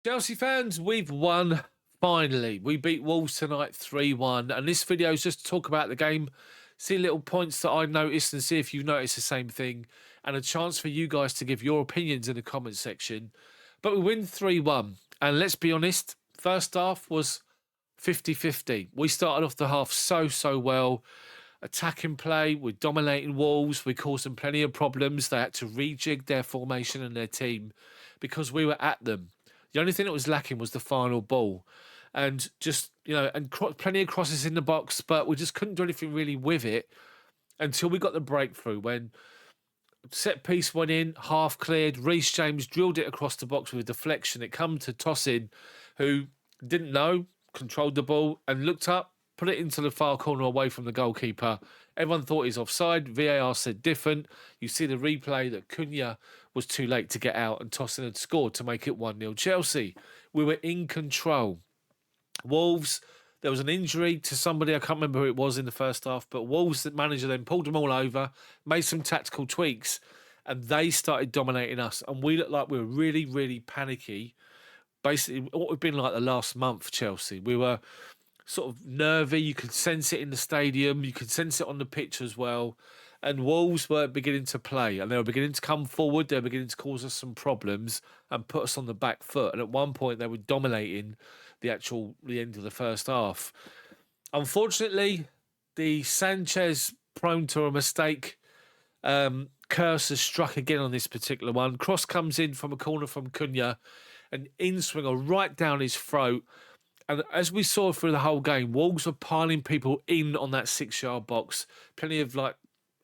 Chelsea fans, we've won finally. We beat Wolves tonight 3-1. And this video is just to talk about the game, see little points that I noticed and see if you've noticed the same thing, and a chance for you guys to give your opinions in the comment section. But we win 3-1. And let's be honest, first half was 50-50. We started off the half so well. Attacking play, we're dominating Wolves. We caused them plenty of problems. They had to rejig their formation and their team because we were at them. The only thing that was lacking was the final ball. And just, plenty of crosses in the box, but we just couldn't do anything really with it until we got the breakthrough when set piece went in, half cleared. Reece James drilled it across the box with a deflection. It come to Tosin, who didn't know, controlled the ball and looked up, put it into the far corner away from the goalkeeper. Everyone thought he's offside. VAR said different. You see the replay that Cunha was too late to get out and Tosin had scored to make it 1-0 Chelsea. We were in control. Wolves, there was an injury to somebody, I can't remember who it was in the first half, but Wolves' manager then pulled them all over, made some tactical tweaks, and they started dominating us. And we looked like we were really panicky. Basically, what we've been like the last month, Chelsea. We were sort of nervy. You could sense it in the stadium. You could sense it on the pitch as well. And Wolves were beginning to play, and they were beginning to come forward. They were beginning to cause us some problems and put us on the back foot. And at one point, they were dominating the end of the first half. Unfortunately, the Sanchez prone to a mistake curse has struck again on this particular one. Cross comes in from a corner from Cunha, an in-swinger right down his throat. And as we saw through the whole game, Wolves were piling people in on that 6-yard box. Plenty of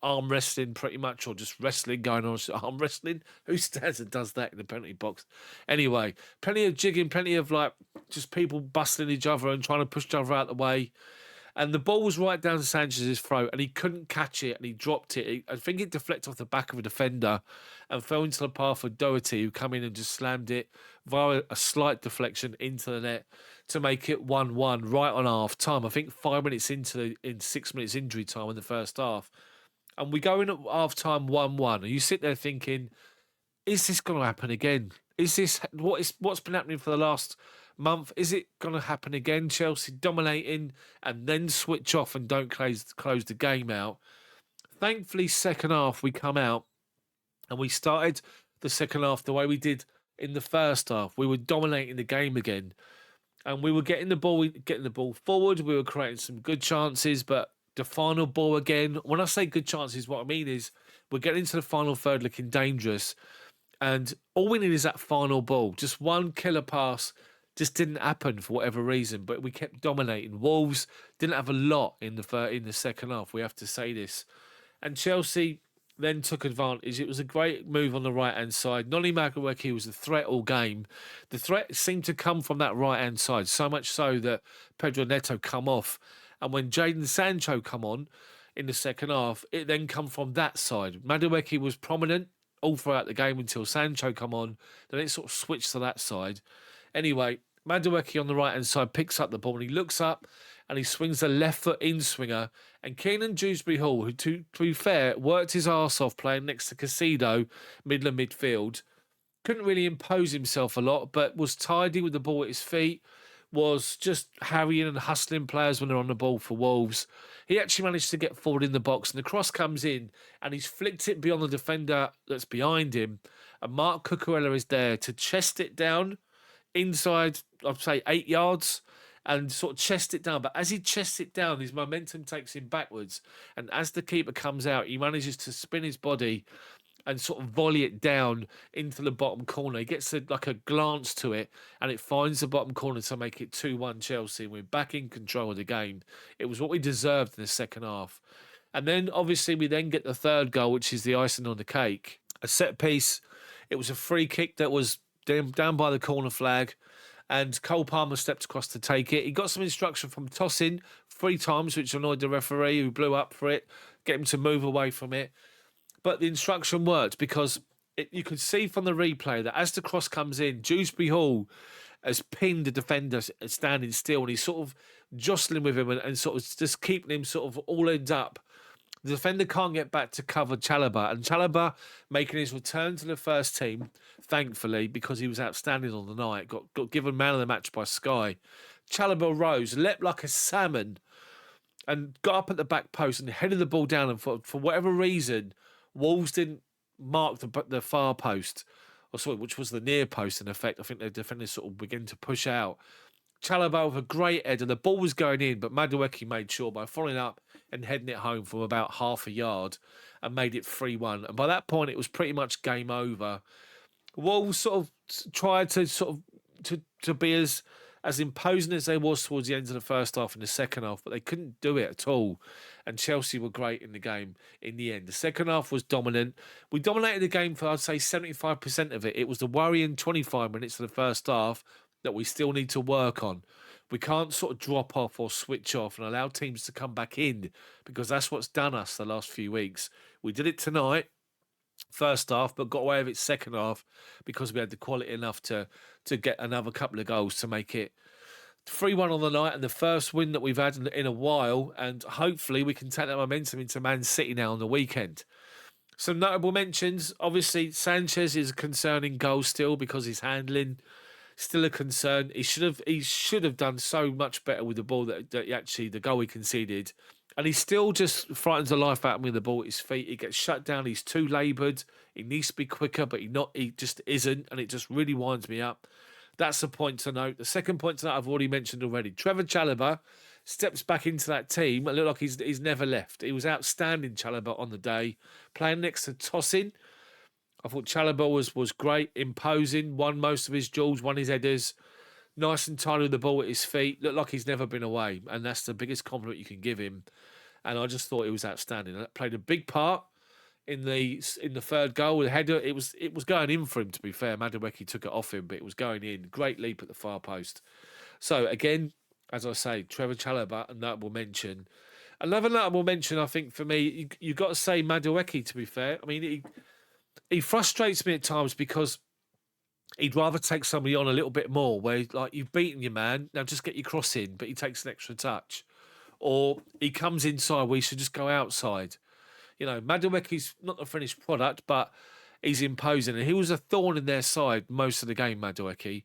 arm wrestling pretty much, or just wrestling going on. Arm wrestling? Who stands and does that in the penalty box? Anyway, plenty of jigging, plenty of just people bustling each other and trying to push each other out of the way. And the ball was right down Sanchez's throat and he couldn't catch it and he dropped it. I think it deflected off the back of a defender and fell into the path of Doherty, who come in and just slammed it via a slight deflection into the net to make it 1-1 right on half time. I think 5 minutes in 6 minutes injury time in the first half. And we go in at half time 1-1. And you sit there thinking, is this going to happen again? Is this what's been happening for the last month? Is it going to happen again? Chelsea dominating and then switch off and don't close the game out. Thankfully, second half we come out and we started the second half the way we did in the first half. We were dominating the game again, and we were getting the ball forward. We were creating some good chances, but the final ball again. When I say good chances, what I mean is we're getting into the final third looking dangerous. And all we need is that final ball. Just one killer pass just didn't happen for whatever reason. But we kept dominating. Wolves didn't have a lot in the second half. We have to say this. And Chelsea then took advantage. It was a great move on the right-hand side. Noni Madueke was the threat all game. The threat seemed to come from that right-hand side, so much so that Pedro Neto come off. And when Jadon Sancho come on in the second half, it then come from that side. Madueke was prominent all throughout the game until Sancho come on. Then it sort of switched to that side. Anyway, Madueke on the right-hand side picks up the ball and he looks up and he swings a left foot in-swinger. And Keenan Dewsbury-Hall, who to be fair, worked his arse off playing next to Casido, middle of midfield, couldn't really impose himself a lot, but was tidy with the ball at his feet, was just harrying and hustling players when they're on the ball for Wolves. He actually managed to get forward in the box and the cross comes in and he's flicked it beyond the defender that's behind him. And Mark Cucurella is there to chest it down inside, I'd say 8 yards, and sort of chest it down. But as he chests it down, his momentum takes him backwards. And as the keeper comes out, he manages to spin his body and sort of volley it down into the bottom corner. He gets a glance to it and it finds the bottom corner to make it 2-1 Chelsea. We're back in control of the game. It was what we deserved in the second half. And then obviously we then get the third goal, which is the icing on the cake. A set piece. It was a free kick that was down by the corner flag. And Cole Palmer stepped across to take it. He got some instruction from Tosin 3 times, which annoyed the referee, who blew up for it, get him to move away from it. But the instruction worked because you could see from the replay that as the cross comes in, Dewsbury-Hall has pinned the defender standing still and he's sort of jostling with him and sort of just keeping him sort of all ends up The defender can't get back to cover Chalobah, and Chalobah making his return to the first team, thankfully, because he was outstanding on the night, got given man of the match by Sky. Chalobah rose, leapt like a salmon, and got up at the back post and headed the ball down. And for whatever reason, Wolves didn't mark the far post, or sorry, which was the near post. In effect, I think the defenders sort of began to push out. Chalobah with a great header. The ball was going in, but Madueke made sure by following up and heading it home from about half a yard and made it 3-1. And by that point, it was pretty much game over. Wolves sort of tried to to be as imposing as they was towards the end of the first half and the second half, but they couldn't do it at all. And Chelsea were great in the game in the end. The second half was dominant. We dominated the game for, I'd say, 75% of it. It was the worrying 25 minutes of the first half that we still need to work on. We can't sort of drop off or switch off and allow teams to come back in, because that's what's done us the last few weeks. We did it tonight, first half, but got away with it second half because we had the quality enough to get another couple of goals to make it 3-1 on the night, and the first win that we've had in a while. And hopefully we can take that momentum into Man City now on the weekend. Some notable mentions. Obviously, Sanchez is a concerning goal still because his handling still a concern. He should have done so much better with the ball that the goal he conceded. And he still just frightens the life out of me with the ball at his feet. He gets shut down. He's too laboured. He needs to be quicker, but he just isn't. And it just really winds me up. That's the point to note. The second point to note I've already mentioned already. Trevor Chalobah steps back into that team and look like he's never left. He was outstanding, Chalobah, on the day. Playing next to Tosin. I thought Chalobah was great, imposing, won most of his duels, won his headers, nice and tidy with the ball at his feet. Looked like he's never been away, and that's the biggest compliment you can give him. And I just thought it was outstanding. And that played a big part in the third goal. The header, it was going in for him, to be fair. Madueke took it off him, but it was going in. Great leap at the far post. So again, as I say, Trevor Chalobah, a notable mention. Another notable mention, I think, for me, you got to say Madueke, to be fair. I mean, he frustrates me at times because he'd rather take somebody on a little bit more, where like, you've beaten your man, now just get your cross in, but he takes an extra touch. Or he comes inside where he should just go outside. You know, Madueke's not the finished product, but he's imposing. And he was a thorn in their side most of the game, Madueke.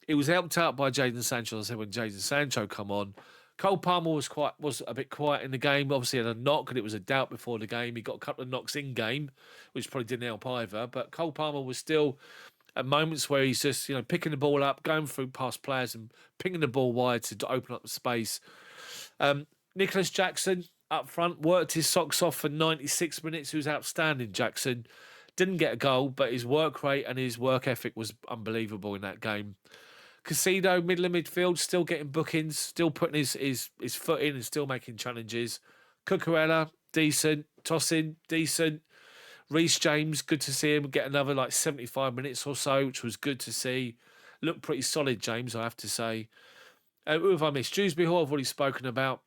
He was helped out by Jadon Sancho. As I said, when Jadon Sancho come on, Cole Palmer was a bit quiet in the game. Obviously had a knock, and it was a doubt before the game. He got a couple of knocks in game, which probably didn't help either. But Cole Palmer was still at moments where he's just, picking the ball up, going through past players and pinging the ball wide to open up the space. Nicholas Jackson up front worked his socks off for 96 minutes. He was outstanding, Jackson. Didn't get a goal, but his work rate and his work ethic was unbelievable in that game. Casido, middle of midfield, still getting bookings, still putting his foot in and still making challenges. Cucurella, decent. Tosin, decent. Reece James, good to see him get another 75 minutes or so, which was good to see. Looked pretty solid, James, I have to say. Who have I missed? Dewsbury Hall I've already spoken about.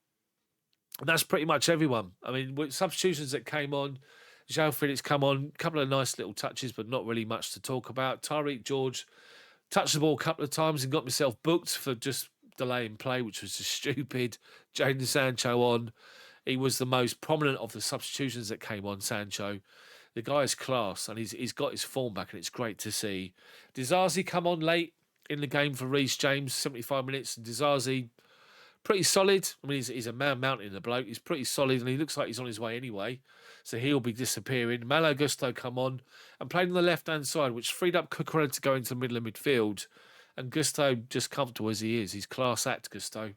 And that's pretty much everyone. I mean, with substitutions that came on, João Felix come on, a couple of nice little touches, but not really much to talk about. Tyreek George touched the ball a couple of times and got himself booked for just delaying play, which was just stupid. Jadon Sancho on. He was the most prominent of the substitutions that came on, Sancho. The guy is class, and he's got his form back, and it's great to see. Dizazi come on late in the game for Reece James, 75 minutes, and Dizazi pretty solid. I mean, he's a man mountain, the bloke. He's pretty solid, and he looks like he's on his way anyway. So he'll be disappearing. Malo Gusto come on and played on the left-hand side, which freed up Cucurella to go into the middle of midfield. And Gusto just comfortable as he is. He's class act, Gusto.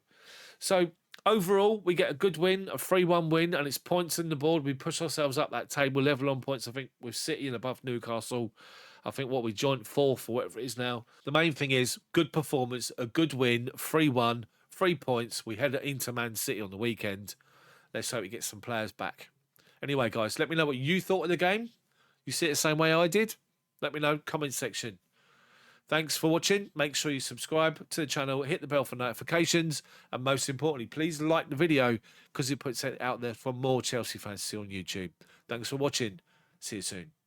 So overall, we get a good win, a 3-1 win, and it's points in the board. We push ourselves up that table, level on points, I think, with City and above Newcastle. I think we joint fourth or whatever it is now. The main thing is good performance, a good win, 3-1, 3 points. We head into Man City on the weekend. Let's hope we get some players back. Anyway, guys, let me know what you thought of the game. You see it the same way I did? Let me know, comment section. Thanks for watching. Make sure you subscribe to the channel, hit the bell for notifications, and most importantly, please like the video because it puts it out there for more Chelsea fans to see on YouTube. Thanks for watching. See you soon.